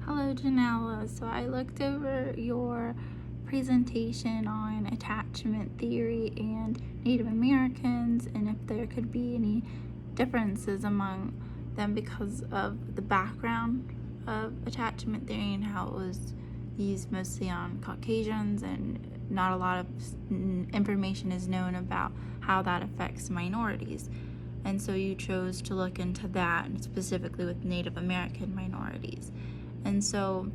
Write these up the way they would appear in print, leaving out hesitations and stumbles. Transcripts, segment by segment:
Hello, Janelle. So I looked over your presentation on attachment theory and Native Americans, and if there could be any differences among them because of the background of attachment theory and how it was used mostly on Caucasians, and not a lot of information is known about how that affects minorities. And so you chose to look into that, and specifically with Native American minorities. And so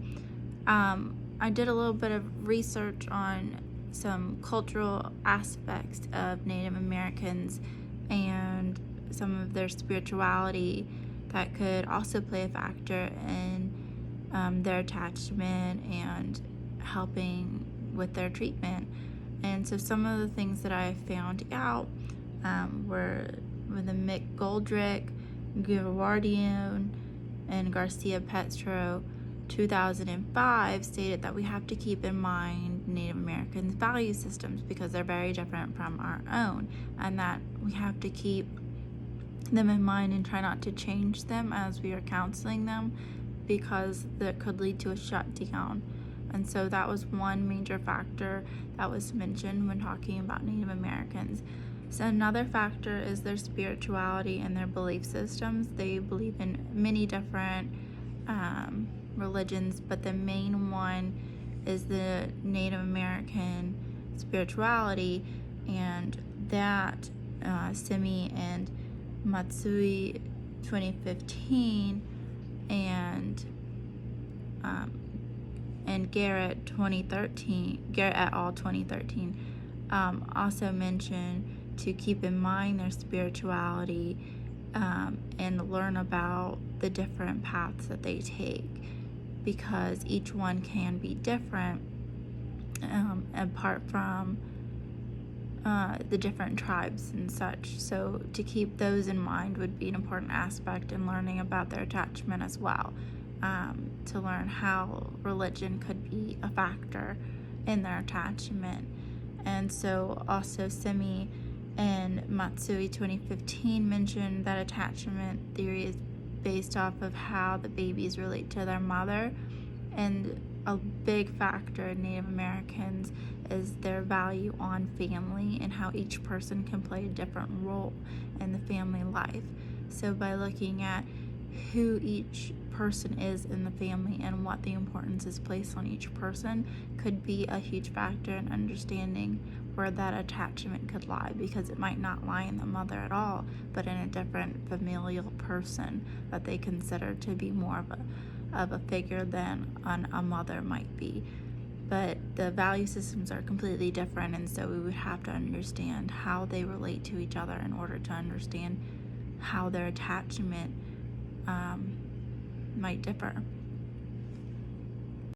I did a little bit of research on some cultural aspects of Native Americans and some of their spirituality that could also play a factor in their attachment and helping with their treatment. And so some of the things that I found out were the Mick Goldrick, Guvardian, and Garcia Petro 2005 stated that we have to keep in mind Native Americans' value systems because they're very different from our own, and that we have to keep them in mind and try not to change them as we are counseling them because that could lead to a shutdown. And so that was one major factor that was mentioned when talking about Native Americans. So another factor is their spirituality and their belief systems. They believe in many different religions, but the main one is the Native American spirituality, and that Simi and Matsui 2015 and Garrett et al. 2013 also mentioned to keep in mind their spirituality and learn about the different paths that they take, because each one can be different apart from the different tribes and such. So to keep those in mind would be an important aspect in learning about their attachment as well, to learn how religion could be a factor in their attachment. And so also Simi and Matsui 2015 mentioned that attachment theory is based off of how the babies relate to their mother, and a big factor in Native Americans is their value on family and how each person can play a different role in the family life. So by looking at who each person is in the family and what the importance is placed on each person could be a huge factor in understanding where that attachment could lie, because it might not lie in the mother at all, but in a different familial person that they consider to be more of a figure than a mother might be. But the value systems are completely different, and so we would have to understand how they relate to each other in order to understand how their attachment might differ.